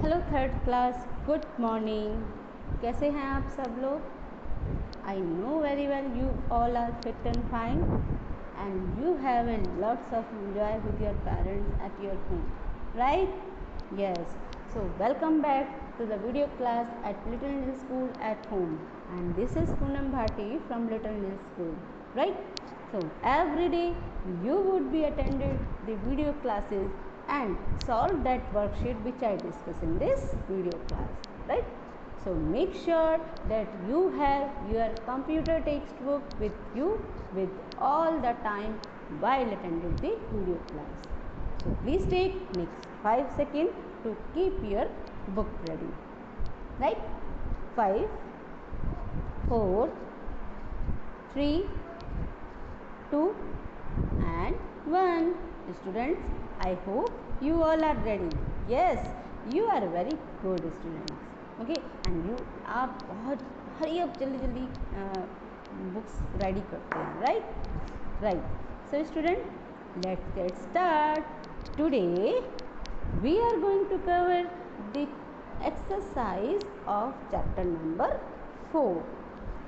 Hello third class, good morning. कैसे हैं आप सब लोग? I know very well you all are fit and fine and you have a lots of enjoy with your parents at your home, right? Yes, so welcome back to the video class at Little Nil School at home, and this is Poonam Bhati from Little Nil School, right? So every day you would be attended the video classes and solve that worksheet which I discuss in this video class, right? So make sure that you have your computer textbook with you with all the time while attending the video class. So please take next 5 seconds to keep your book ready, right? 5, 4, 3, 2 and 1. Students, I hope you all are ready. Yes, you are very good students. Okay, and you आप बहुत hurry up जल्दी books ready करते हैं, right? So student, let's get start. Today we are going to cover the exercise of chapter number 4.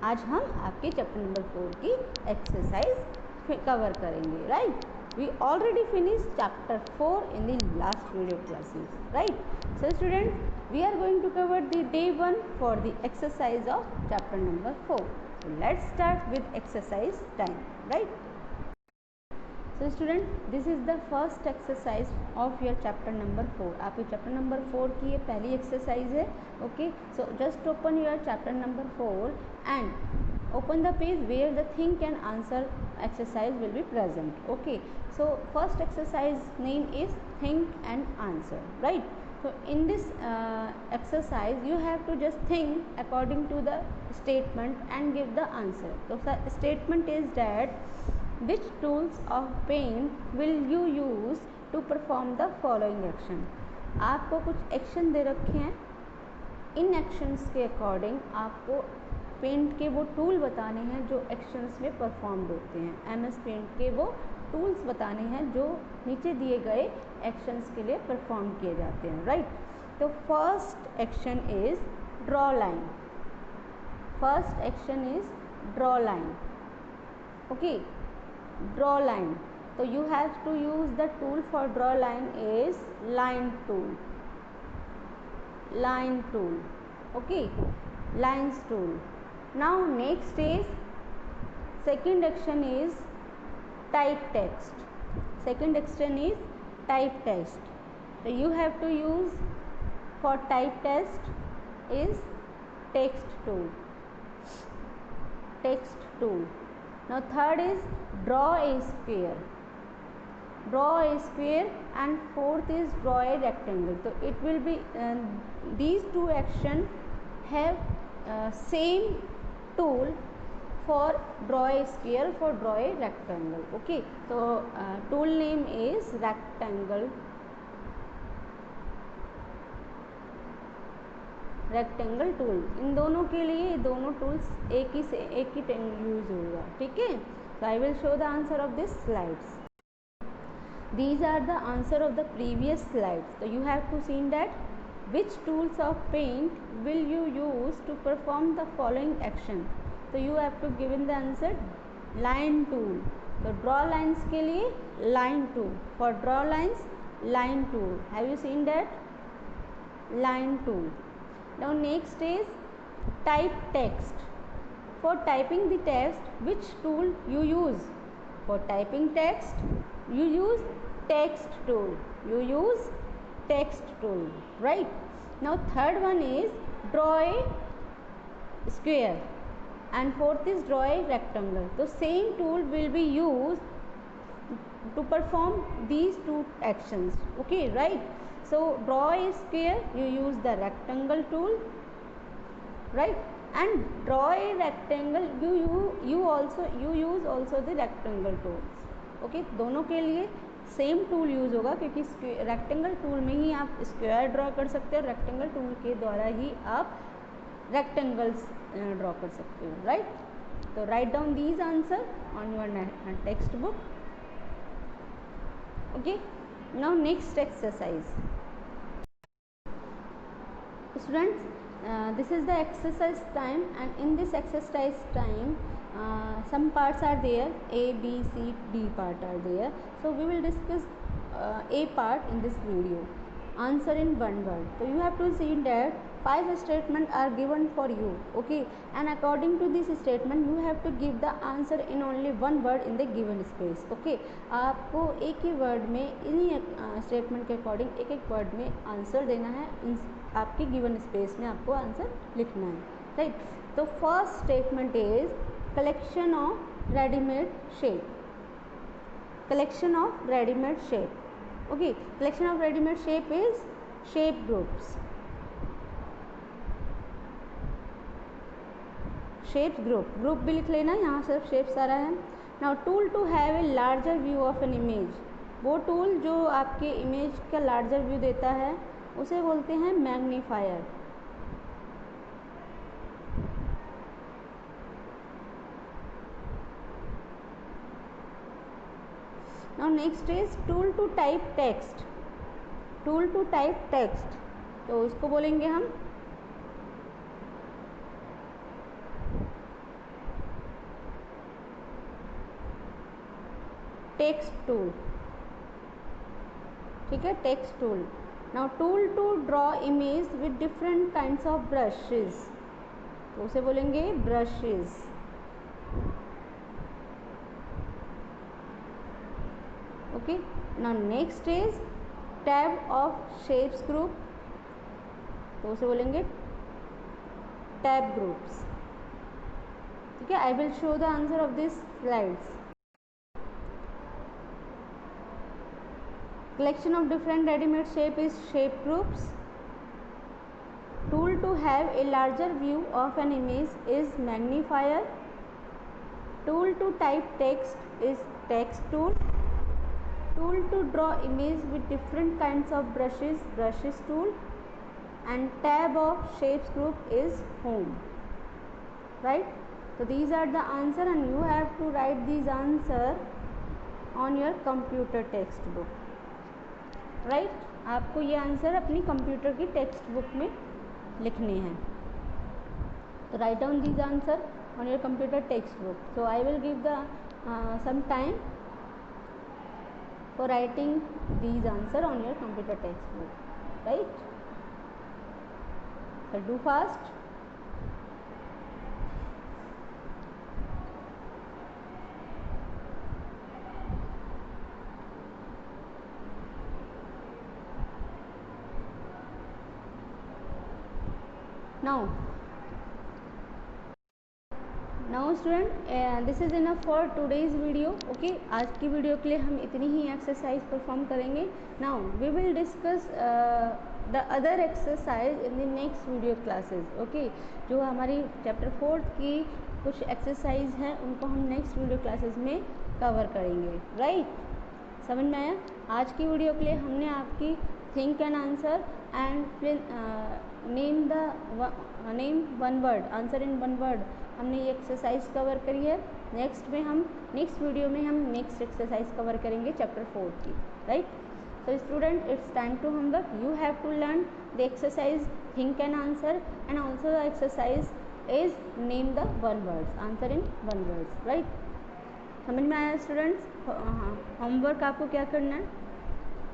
आज हम आपके chapter number 4 की exercise cover करेंगे, right? We already finished chapter 4 in the last video classes, right? So students, we are going to cover the day 1 for the exercise of chapter number 4. So let's start with exercise time, right? So student, this is the first exercise of your chapter number 4. आपके chapter number 4 की ये पहली exercise है, okay? So just open your chapter number 4 and open the page where the think and answer exercise will be present, okay? So first exercise name is think and answer, right? So in this exercise you have to just think according to the statement and give the answer. So the statement is that which tools of paint will you use to perform the following action? आपको कुछ action दे रखे हैं, इन actions के according आपको paint के वो tool बताने हैं जो एक्शंस में परफॉर्म्ड होते हैं। एमएस पेंट के वो टूल्स बताने हैं जो नीचे दिए गए एक्शंस के लिए परफॉर्म किए जाते हैं, राइट? तो first action is draw line. First action is draw line, okay? Draw line. So you have to use the tool for draw line is line tool. Line tool. Okay. Lines tool. Now next is second action is type text. Second action is type text. So you have to use for type text is text tool. Text tool. Now third is draw a square. Draw a square and fourth is draw a rectangle. So it will be these two actions have same tool for draw a square, for draw a rectangle, okay? So tool name is rectangle tool. इन दोनों के लिए दोनों tools एक ही use होगा, ठीक है? So I will show the answer of this slides. These are the answer of the previous slides. So you have to see that which tools of paint will you use to perform the following action. So you have to give in the answer line tool. So draw lines के लिए line tool. For draw lines, line tool. Have you seen that? Line tool. Now next is type text. For typing the text, which tool you use? For typing text, you use text tool. You use text tool, right? Now third one is draw a square and fourth is draw a rectangle. So same tool will be used to perform these two actions, okay, right? So draw a square, you use the rectangle tool, right? And draw a rectangle, you use also the rectangle tools, okay? दोनों के लिए same tool use होगा क्योंकि rectangle tool में ही आप square draw कर सकते हो, रेक्टेंगल टूल के द्वारा ही आप रेक्टेंगल्स ड्रॉ कर सकते हो, राइट? तो write down these answer on your text book, okay? Now next exercise. Students, this is the exercise time, and in this exercise time some parts are there, A, B, C, D part are there. So we will discuss A part in this video. Answer in one word. So you have to see that 5 statements are given for you, okay, and according to this statement you have to give the answer in only one word in the given space, okay. आपको एक ही word में इन्हीं statement के according एक एक word में answer देना है, आपके गिवन स्पेस में आपको आंसर लिखना है, राइट। तो first statement is collection of readymade shape, collection of ready-made shape, okay. Collection of ready-made shape is shape groups, shape group भी लिख लेना, यहाँ सिर्फ शेप सारा है। Now tool to have a larger view of an image, वो tool जो आपके इमेज का लार्जर व्यू देता है उसे बोलते हैं magnifier. Now next is tool to type text, tool to type text, तो उसको बोलेंगे हम टेक्स्ट टूल, ठीक है, text tool. Now tool to draw image with different kinds of brushes, तो उसे बोलेंगे brushes, okay. Now next is tab of shapes group, तो उसे बोलेंगे टैब ग्रुप्स, ठीक है। I will show the answer of this slides. Collection of different ready-made shape is shape groups. Tool to have a larger view of an image is magnifier. Tool to type text is text tool. Tool to draw image with different kinds of brushes, brushes tool. And tab of shapes group is home, right. So these are the answer, and you have to write these answer on your computer textbook, right आपको ये answer अपनी computer की text book में लिखने हैं। तो write down these answer on your computer text book. So I will give the some time for writing these answer on your computer text book, right. So do fast. Now student this is enough for today's video, okay. आज की video के लिए हम इतनी ही exercise perform करेंगे। Now we will discuss the other exercise in the next video classes, okay. जो हमारी चैप्टर 4 की कुछ एक्सरसाइज हैं उनको हम नेक्स्ट वीडियो क्लासेस में कवर करेंगे, राइट। समझ में आया? आज की वीडियो के लिए हमने आपकी think and answer and name one word, answer in one word, हमने ये एक्सरसाइज कवर करी है। नेक्स्ट वीडियो में हम नेक्स्ट एक्सरसाइज कवर करेंगे चैप्टर 4 की, right. So student, it's time to homework. You have to learn the exercise think and answer, and also the exercise is name the one words, answer in one words, right? समझ में आया students? हाँ, homework आपको क्या करना है?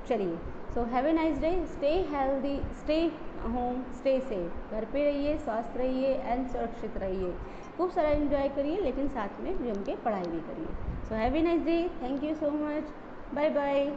चलिए, सो have a nice day, stay healthy, stay home, stay safe. घर पे रहिए, स्वस्थ रहिए एंड सुरक्षित रहिए, खूब सारा एंजॉय करिए, लेकिन साथ में जम के पढ़ाई भी करिए। So have a nice day, thank you so much, bye bye.